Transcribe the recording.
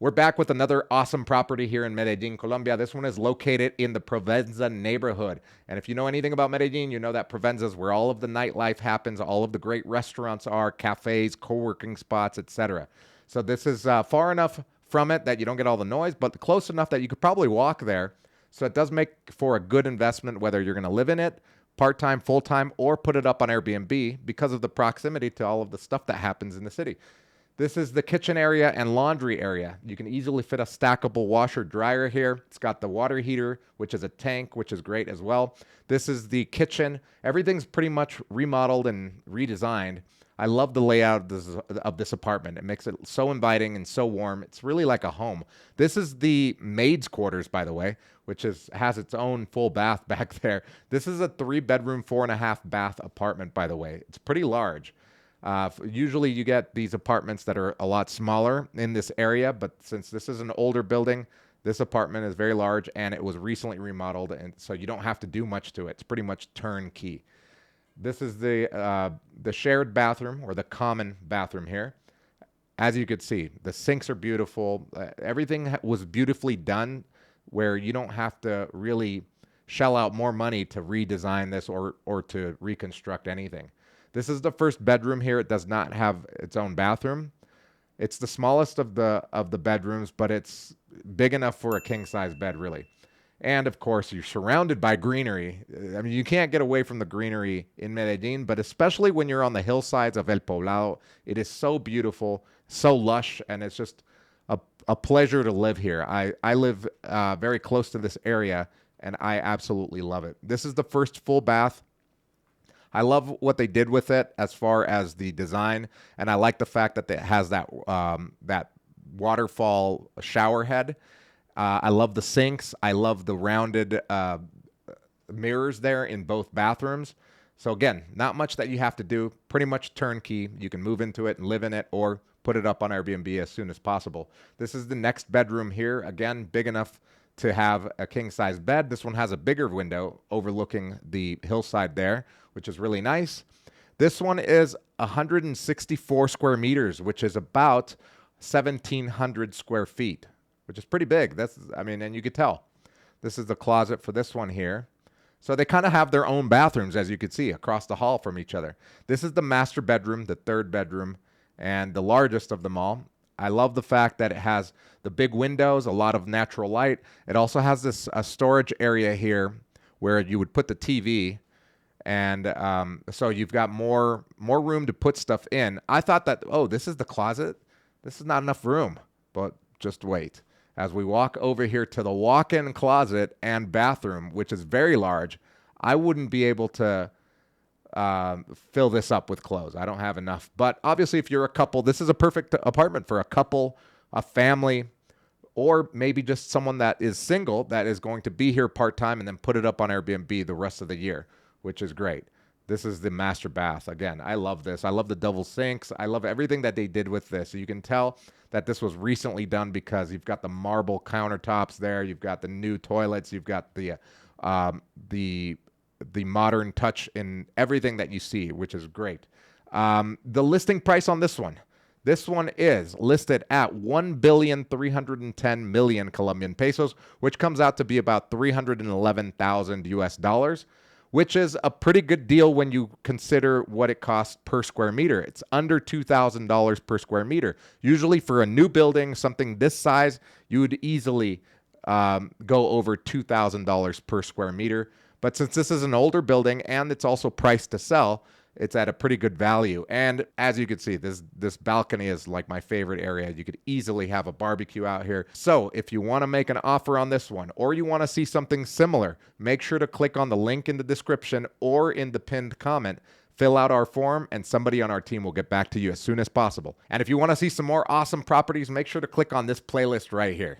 We're back with another awesome property here in Medellin, Colombia. This one is located in the Provenza neighborhood. And if you know anything about Medellin, you know that Provenza is where all of the nightlife happens, all of the great restaurants are, cafes, co-working spots, etc. So this is far enough from it that you don't get all the noise, but close enough that you could probably walk there. So it does make for a good investment, whether you're going to live in it part-time, full-time, or put it up on Airbnb because of the proximity to all of the stuff that happens in the city. This is the kitchen area and laundry area. You can easily fit a stackable washer dryer here. It's got the water heater, which is a tank, which is great as well. This is the kitchen. Everything's pretty much remodeled and redesigned. I love the layout of this apartment. It makes it so inviting and so warm. It's really like a home. This is the maid's quarters, by the way, which has its own full bath back there. This is a 3-bedroom, 4.5-bath apartment, by the way. It's pretty large. Usually you get these apartments that are a lot smaller in this area, but since this is an older building, this apartment is very large and it was recently remodeled, and so you don't have to do much to it. It's pretty much turnkey. This is the shared bathroom, or the common bathroom here. As you could see, the sinks are beautiful. Everything was beautifully done, where you don't have to really shell out more money to redesign this or to reconstruct anything. This is the first bedroom here. It does not have its own bathroom. It's the smallest of the bedrooms, but it's big enough for a king-size bed, really. And of course, you're surrounded by greenery. I mean, you can't get away from the greenery in Medellin, but especially when you're on the hillsides of El Poblado, it is so beautiful, so lush, and it's just a pleasure to live here. I live very close to this area, and I absolutely love it. This is the first full bath. I love what they did with it as far as the design, and I like the fact that it has that waterfall shower head. I love the sinks. I love the rounded mirrors there in both bathrooms. So again, not much that you have to do. Pretty much turnkey. You can move into it and live in it, or put it up on Airbnb as soon as possible. This is the next bedroom here. Again, big enough to have a king-size bed. This one has a bigger window overlooking the hillside there, which is really nice. This one is 164 square meters, which is about 1,700 square feet, which is pretty big. And you could tell. This is the closet for this one here. So they kind of have their own bathrooms, as you could see, across the hall from each other. This is the master bedroom, the third bedroom, and the largest of them all. I love the fact that it has the big windows, a lot of natural light. It also has this storage area here where you would put the TV, and so you've got more room to put stuff in. I thought that, oh, this is the closet. This is not enough room, but just wait. As we walk over here to the walk-in closet and bathroom, which is very large, I wouldn't be able to fill this up with clothes. I don't have enough. But obviously, if you're a couple, this is a perfect apartment for a couple, a family, or maybe just someone that is single that is going to be here part-time and then put it up on Airbnb the rest of the year, which is great. This is the master bath. Again, I love this. I love the double sinks. I love everything that they did with this. So you can tell that this was recently done because you've got the marble countertops there. You've got the new toilets. You've got the modern touch in everything that you see, which is great. The listing price on this one is listed at 1,310,000,000 Colombian pesos, which comes out to be about 311,000 US dollars, which is a pretty good deal when you consider what it costs per square meter. It's under $2,000 per square meter. Usually for a new building, something this size, you would easily go over $2,000 per square meter. But since this is an older building and it's also priced to sell, it's at a pretty good value. And as you can see, this balcony is like my favorite area. You could easily have a barbecue out here. So if you want to make an offer on this one, or you want to see something similar, make sure to click on the link in the description or in the pinned comment. Fill out our form, and somebody on our team will get back to you as soon as possible. And if you want to see some more awesome properties, make sure to click on this playlist right here.